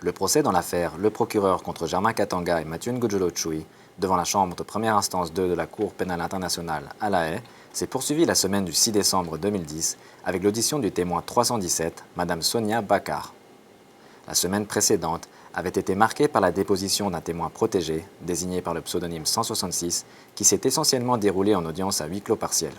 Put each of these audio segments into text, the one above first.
Le procès dans l'affaire Le Procureur contre Germain Katanga et Mathieu Ngudjolo Tchoui devant la chambre de première instance 2 de la Cour pénale internationale à La Haye s'est poursuivi la semaine du 6 décembre 2010 avec l'audition du témoin 317, Madame Sonia Bakar. La semaine précédente avait été marquée par la déposition d'un témoin protégé, désigné par le pseudonyme 166, qui s'est essentiellement déroulé en audience à huis clos partiel.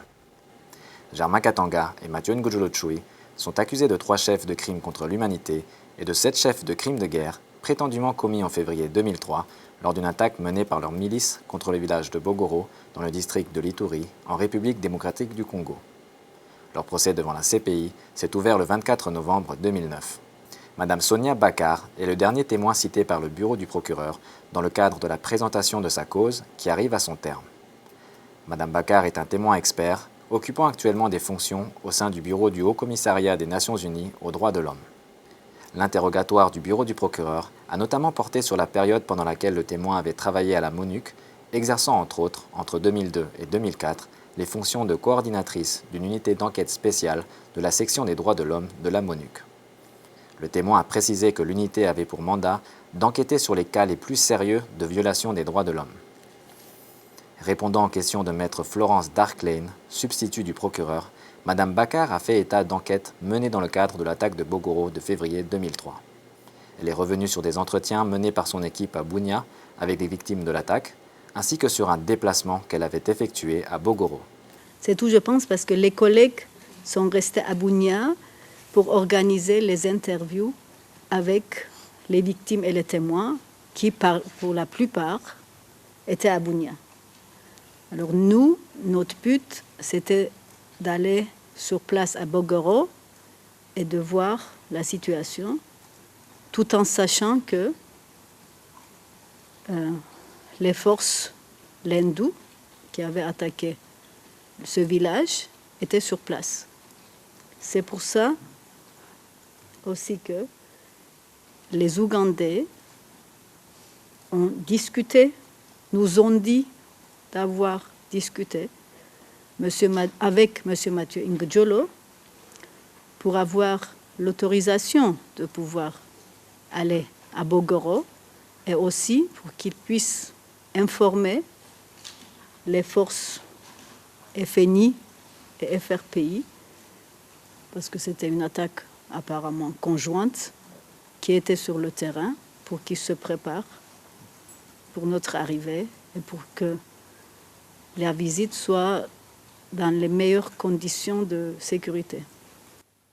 Germain Katanga et Mathieu Ngudjolo Tchoui sont accusés de 3 chefs de crimes contre l'humanité et de 7 chefs de crimes de guerre prétendument commis en février 2003 lors d'une attaque menée par leur milice contre le village de Bogoro dans le district de l'Ituri, en République démocratique du Congo. Leur procès devant la CPI s'est ouvert le 24 novembre 2009. Madame Sonia Bakar est le dernier témoin cité par le bureau du procureur dans le cadre de la présentation de sa cause qui arrive à son terme. Madame Bakar est un témoin expert, occupant actuellement des fonctions au sein du bureau du Haut-Commissariat des Nations Unies aux droits de l'homme. L'interrogatoire du bureau du procureur a notamment porté sur la période pendant laquelle le témoin avait travaillé à la MONUC, exerçant entre autres, entre 2002 et 2004, les fonctions de coordinatrice d'une unité d'enquête spéciale de la section des droits de l'homme de la MONUC. Le témoin a précisé que l'unité avait pour mandat d'enquêter sur les cas les plus sérieux de violation des droits de l'homme. Répondant aux questions de maître Florence Darklane, substitut du procureur, Madame Bakar a fait état d'enquêtes menées dans le cadre de l'attaque de Bogoro de février 2003. Elle est revenue sur des entretiens menés par son équipe à Bunia avec les victimes de l'attaque, ainsi que sur un déplacement qu'elle avait effectué à Bogoro. C'est tout, je pense, parce que les collègues sont restés à Bunia pour organiser les interviews avec les victimes et les témoins qui, pour la plupart, étaient à Bunia. Alors nous, notre but, c'était d'aller sur place à Bogoro et de voir la situation, tout en sachant que les forces hindoues qui avaient attaqué ce village étaient sur place. C'est pour ça aussi que les Ougandais ont discuté, nous ont dit d'avoir discuté avec M. Mathieu Ngudjolo pour avoir l'autorisation de pouvoir aller à Bogoro et aussi pour qu'il puisse informer les forces FNI et FRPI, parce que c'était une attaque apparemment conjointe qui était sur le terrain, pour qu'ils se préparent pour notre arrivée et pour que la visite soit dans les meilleures conditions de sécurité.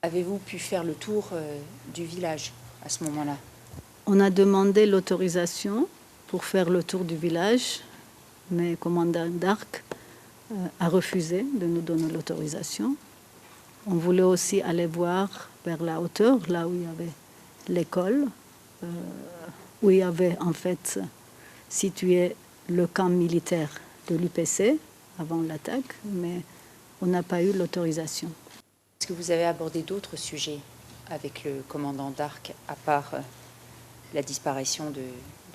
Avez-vous pu faire le tour du village à ce moment-là? On a demandé l'autorisation pour faire le tour du village, mais le commandant d'Arc a refusé de nous donner l'autorisation. On voulait aussi aller voir vers la hauteur, là où il y avait l'école, où il y avait en fait situé le camp militaire de l'UPC avant l'attaque, mais on n'a pas eu l'autorisation. Est-ce que vous avez abordé d'autres sujets avec le commandant d'Arc, à part la disparition de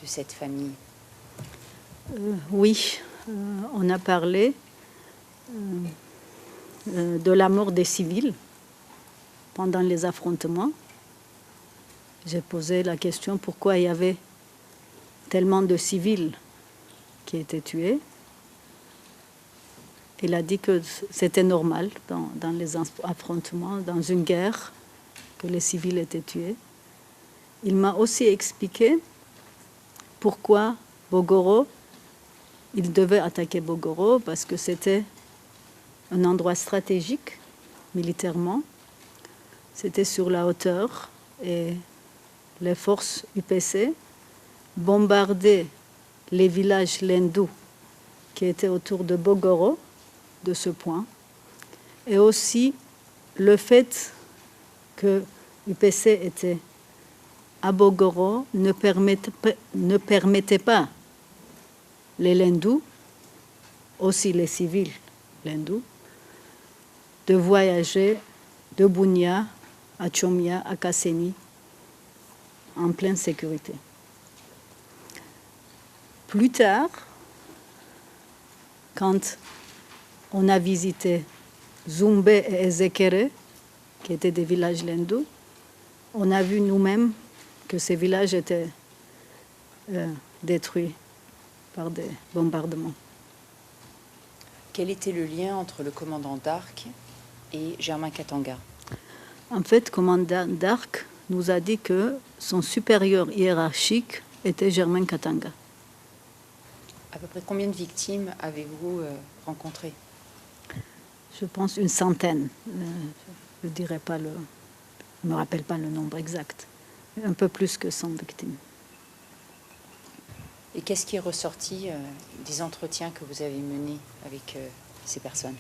cette famille? Oui, on a parlé de la mort des civils pendant les affrontements. J'ai posé la question pourquoi il y avait tellement de civils qui étaient tués. Il a dit que c'était normal dans les affrontements, dans une guerre, que les civils étaient tués. Il m'a aussi expliqué pourquoi Bogoro, il devait attaquer Bogoro, parce que c'était un endroit stratégique militairement. C'était sur la hauteur et les forces UPC bombardaient les villages hindous qui étaient autour de Bogoro, de ce point, et aussi le fait que l'UPC était à Bogoro ne permettait pas les hindous, aussi les civils hindous, de voyager de Bunia à Chomia, à Kasseni, en pleine sécurité. Plus tard, quand on a visité Zumbe et Ezekere, qui étaient des villages hindous, on a vu nous-mêmes que ces villages étaient détruits par des bombardements. Quel était le lien entre le commandant d'Arc et Germain Katanga? En fait, le commandant d'Arc nous a dit que son supérieur hiérarchique était Germain Katanga. À peu près combien de victimes avez-vous rencontrées? Je pense une centaine. Je dirais pas je ne me rappelle pas le nombre exact. Un peu plus que 100 victimes. Et qu'est-ce qui est ressorti des entretiens que vous avez menés avec ces personnes?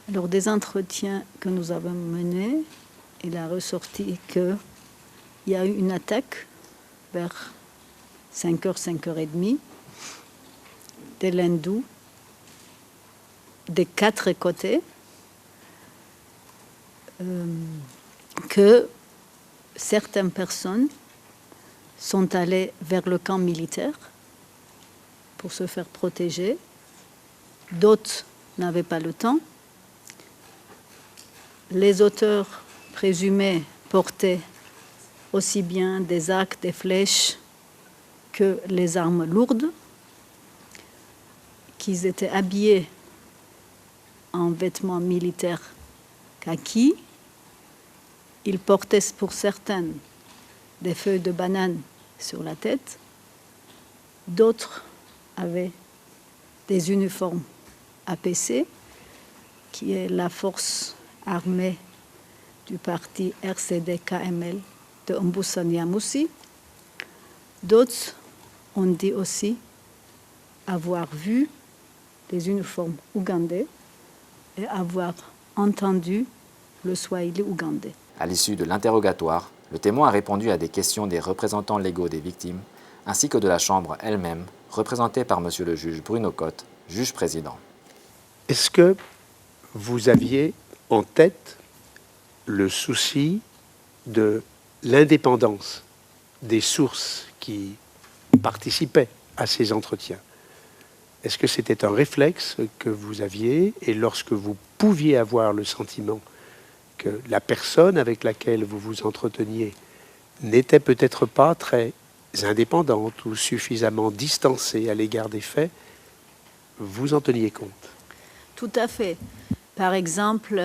Alors, des entretiens que nous avons menés, il a ressorti qu'il y a eu une attaque vers 5h, 5h30 des Lindous, des 4 côtés, que certaines personnes sont allées vers le camp militaire pour se faire protéger. D'autres n'avaient pas le temps. Les auteurs présumés portaient aussi bien des arcs, des flèches que les armes lourdes, qu'ils étaient habillés en vêtements militaires kaki. Ils portaient pour certaines des feuilles de banane sur la tête. D'autres avaient des uniformes APC, qui est la force armée du parti RCD-KML de Ombusania Moussi. D'autres ont dit aussi avoir vu des uniformes ougandais et avoir entendu le swahili ougandais. À l'issue de l'interrogatoire, le témoin a répondu à des questions des représentants légaux des victimes, ainsi que de la Chambre elle-même, représentée par M. le juge Bruno Cotte, juge-président. Est-ce que vous aviez en tête le souci de l'indépendance des sources qui participaient à ces entretiens? Est-ce que c'était un réflexe que vous aviez, et lorsque vous pouviez avoir le sentiment que la personne avec laquelle vous vous entreteniez n'était peut-être pas très indépendante ou suffisamment distancée à l'égard des faits, vous en teniez compte? Tout à fait. Par exemple,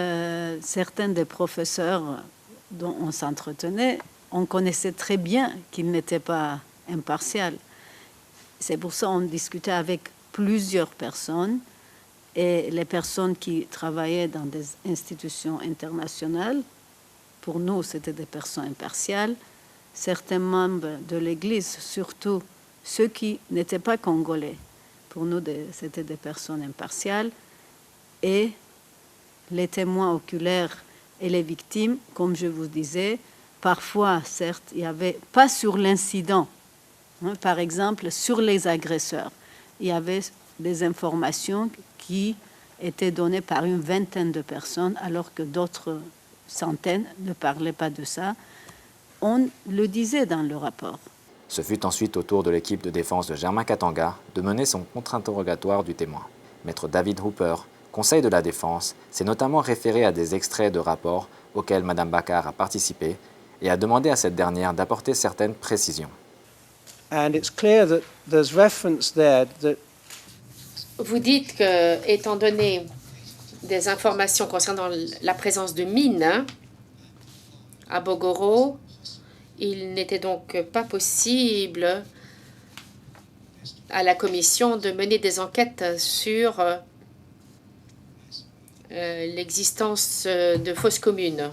certains des professeurs dont on s'entretenait, on connaissait très bien qu'ils n'étaient pas impartials. C'est pour ça qu'on discutait avec plusieurs personnes, et les personnes qui travaillaient dans des institutions internationales, pour nous, c'était des personnes impartiales. Certains membres de l'Église, surtout ceux qui n'étaient pas congolais, pour nous, c'était des personnes impartiales. Et les témoins oculaires et les victimes, comme je vous disais, parfois, certes, il n'y avait pas sur l'incident, hein, par exemple, sur les agresseurs, il y avait des informations qui étaient données par une vingtaine de personnes, alors que d'autres centaines ne parlaient pas de ça. On le disait dans le rapport. Ce fut ensuite au tour de l'équipe de défense de Germain Katanga de mener son contre-interrogatoire du témoin. Maître David Hooper, Conseil de la Défense, s'est notamment référé à des extraits de rapports auxquels Mme Bakar a participé et a demandé à cette dernière d'apporter certaines précisions. Vous dites que, étant donné des informations concernant la présence de mines à Bogoro, il n'était donc pas possible à la commission de mener des enquêtes sur l'existence de fosses communes.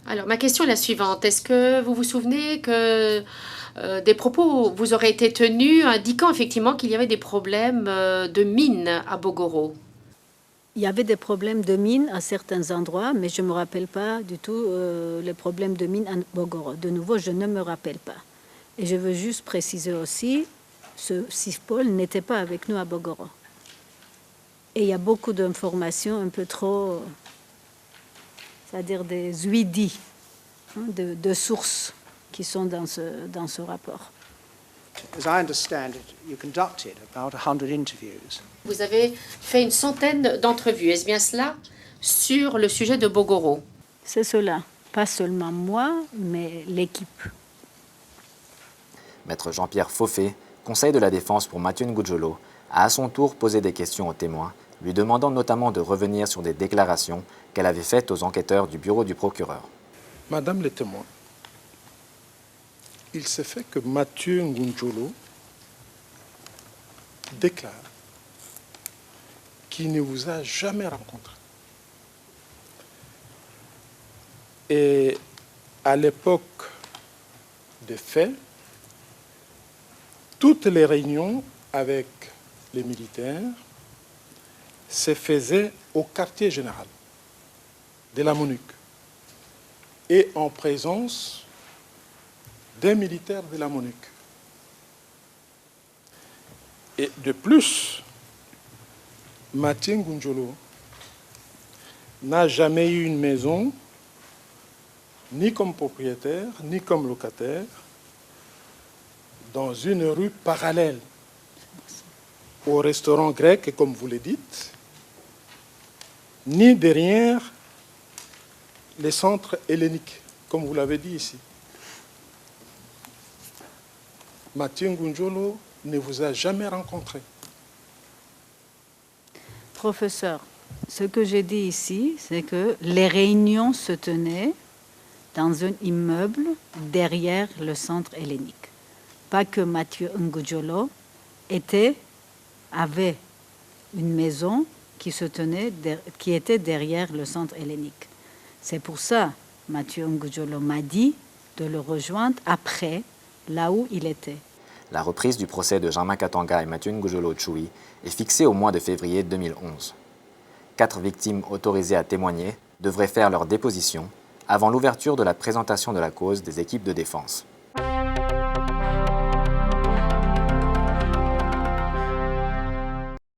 Alors, ma question est la suivante. Est-ce que vous vous souvenez que des propos vous auraient été tenus indiquant effectivement qu'il y avait des problèmes de mines à Bogoro? Il y avait des problèmes de mines à certains endroits, mais je ne me rappelle pas du tout les problèmes de mines à Bogoro. De nouveau, je ne me rappelle pas. Et je veux juste préciser aussi, ce CIFPOL n'était pas avec nous à Bogoro. Et il y a beaucoup d'informations un peu trop, c'est-à-dire des huidis, hein, de sources qui sont dans ce rapport. As I understand it, you conducted about 100 interviews. Vous avez fait une centaine d'entrevues, est-ce bien cela, sur le sujet de Bogoro? C'est cela. Pas seulement moi, mais l'équipe. Maître Jean-Pierre Fauffet, conseil de la défense pour Mathieu Ngudjolo, a à son tour posé des questions aux témoins, lui demandant notamment de revenir sur des déclarations qu'elle avait faites aux enquêteurs du bureau du procureur. Madame les témoins, il se fait que Mathieu Ngudjolo déclare qu'il ne vous a jamais rencontré. Et à l'époque des faits, toutes les réunions avec les militaires se faisaient au quartier général de la MONUC et en présence des militaires de la MONUC. Et de plus, Mathieu Ngudjolo n'a jamais eu une maison, ni comme propriétaire, ni comme locataire, dans une rue parallèle au restaurant grec, comme vous le dites, ni derrière les centres helléniques, comme vous l'avez dit ici. Mathieu Ngudjolo ne vous a jamais rencontré. Professeur, ce que j'ai dit ici, c'est que les réunions se tenaient dans un immeuble derrière le centre hellénique. Pas que Mathieu Ngudjolo avait une maison qui était derrière le centre hellénique. C'est pour ça que Mathieu Ngudjolo m'a dit de le rejoindre après, là où il était. La reprise du procès de Germain Katanga et Mathieu Ngudjolo Tchoui est fixée au mois de février 2011. 4 victimes autorisées à témoigner devraient faire leur déposition avant l'ouverture de la présentation de la cause des équipes de défense.